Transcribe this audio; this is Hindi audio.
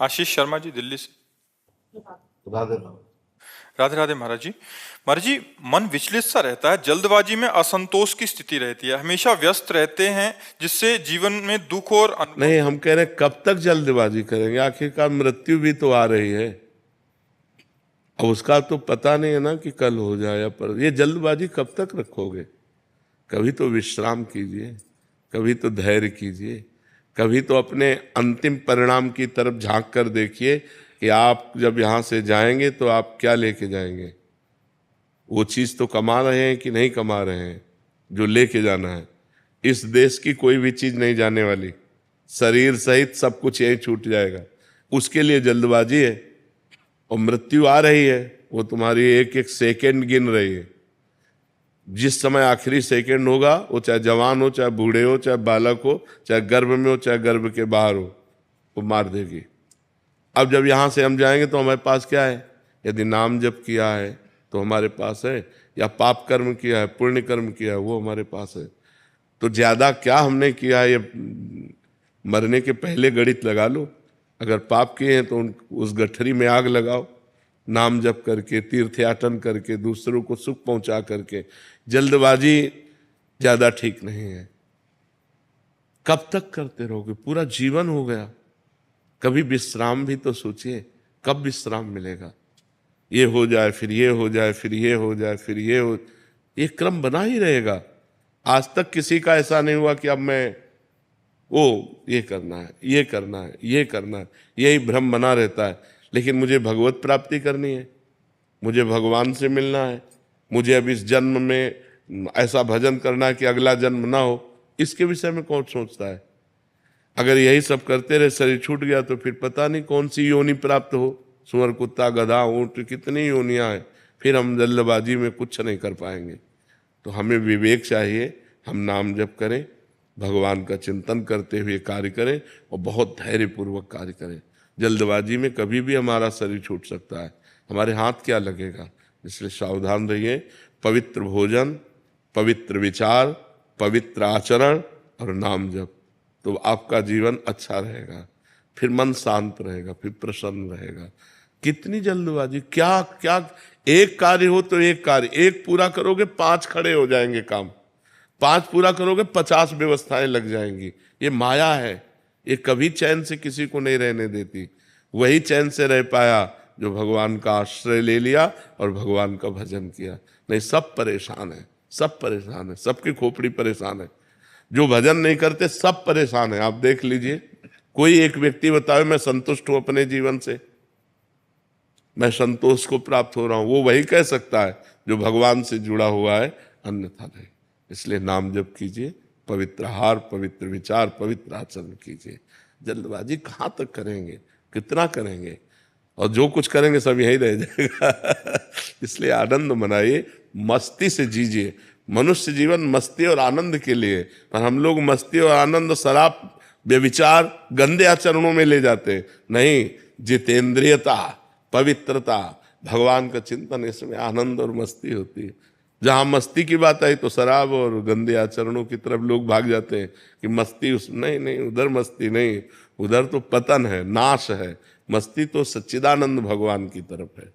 आशीष शर्मा जी, दिल्ली से। राधे राधे राधे महाराज जी। महाराज जी, मन विचलित सा रहता है, जल्दबाजी में असंतोष की स्थिति रहती है, हमेशा व्यस्त रहते हैं, जिससे जीवन में दुख और नहीं, हम कह रहे हैं कब तक जल्दबाजी करेंगे? आखिरकार मृत्यु भी तो आ रही है। अब उसका तो पता नहीं है ना कि कल हो जाए या पर। ये जल्दबाजी कब तक रखोगे? कभी तो विश्राम कीजिए, कभी तो धैर्य कीजिए, कभी तो अपने अंतिम परिणाम की तरफ झांक कर देखिए कि आप जब यहाँ से जाएंगे तो आप क्या लेके जाएंगे। वो चीज़ तो कमा रहे हैं कि नहीं कमा रहे हैं जो लेके जाना है। इस देश की कोई भी चीज़ नहीं जाने वाली, शरीर सहित सब कुछ यही छूट जाएगा। उसके लिए जल्दबाजी है और मृत्यु आ रही है, वो तुम्हारी एक एक सेकंड गिन रही है। जिस समय आखिरी सेकंड होगा, वो चाहे जवान हो, चाहे बूढ़े हो, चाहे बालक हो, चाहे गर्भ में हो, चाहे गर्भ के बाहर हो, वो मार देगी। अब जब यहाँ से हम जाएंगे तो हमारे पास क्या है? यदि नाम जप किया है तो हमारे पास है, या पाप कर्म किया है, पुण्य कर्म किया है, वो हमारे पास है। तो ज्यादा क्या हमने किया है, ये मरने के पहले गणित लगा लो। अगर पाप किए हैं तो उस गठरी में आग लगाओ, नाम जप करके, तीर्थयाटन करके, दूसरों को सुख पहुंचा करके। जल्दबाजी ज्यादा ठीक नहीं है। कब तक करते रहोगे? पूरा जीवन हो गया। कभी विश्राम भी तो सोचिए, कब विश्राम मिलेगा? ये हो जाए, फिर ये हो जाए, फिर ये हो जाए, फिर ये हो, ये क्रम बना ही रहेगा। आज तक किसी का ऐसा नहीं हुआ कि अब मैं ये करना है, ये करना है, ये करना है, यही भ्रम बना रहता है। लेकिन मुझे भगवत प्राप्ति करनी है, मुझे भगवान से मिलना है, मुझे अब इस जन्म में ऐसा भजन करना है कि अगला जन्म ना हो। इसके विषय में कौन सोचता है? अगर यही सब करते रहे, शरीर छूट गया तो फिर पता नहीं कौन सी योनि प्राप्त हो। सुअर, कुत्ता, गधा, ऊंट, कितनी योनियां हैं। फिर हम जल्दबाजी में कुछ नहीं कर पाएंगे। तो हमें विवेक चाहिए, हम नाम जप करें, भगवान का चिंतन करते हुए कार्य करें और बहुत धैर्यपूर्वक कार्य करें। जल्दबाजी में कभी भी हमारा शरीर छूट सकता है, हमारे हाथ क्या लगेगा। इसलिए सावधान रहिए। पवित्र भोजन, पवित्र विचार, पवित्र आचरण और नाम जप, तो आपका जीवन अच्छा रहेगा। फिर मन शांत रहेगा, फिर प्रसन्न रहेगा। कितनी जल्दबाजी, क्या क्या, एक कार्य हो तो एक कार्य, एक पूरा करोगे 5 खड़े हो जाएंगे काम, 5 पूरा करोगे 50 व्यवस्थाएं लग जाएंगी। ये माया है, ये कभी चैन से किसी को नहीं रहने देती। वही चैन से रह पाया जो भगवान का आश्रय ले लिया और भगवान का भजन किया। नहीं, सब परेशान है, सब परेशान है, सबकी खोपड़ी परेशान है। जो भजन नहीं करते सब परेशान है। आप देख लीजिए, कोई एक व्यक्ति बताओ मैं संतुष्ट हूं अपने जीवन से, मैं संतोष को प्राप्त हो रहा हूं, वो वही कह सकता है जो भगवान से जुड़ा हुआ है, अन्यथा नहीं। इसलिए नाम जप कीजिए, पवित्र आहार, पवित्र विचार, पवित्र आचरण कीजिए। जल्दबाजी कहाँ तक करेंगे, कितना करेंगे? और जो कुछ करेंगे सब यही रह जाएगा। इसलिए आनंद मनाइए, मस्ती से जीजिए। मनुष्य जीवन मस्ती और आनंद के लिए, पर हम लोग मस्ती और आनंद शराब, व्यभिचार, गंदे आचरणों में ले जाते हैं। नहीं, जितेंद्रियता, पवित्रता, भगवान का चिंतन, इसमें आनंद और मस्ती होती है। जहां मस्ती की बात आई तो शराब और गंदे आचरणों की तरफ लोग भाग जाते हैं कि मस्ती उस, नहीं नहीं, उधर मस्ती नहीं, उधर तो पतन है, नाश है। मस्ती तो सच्चिदानंद भगवान की तरफ है।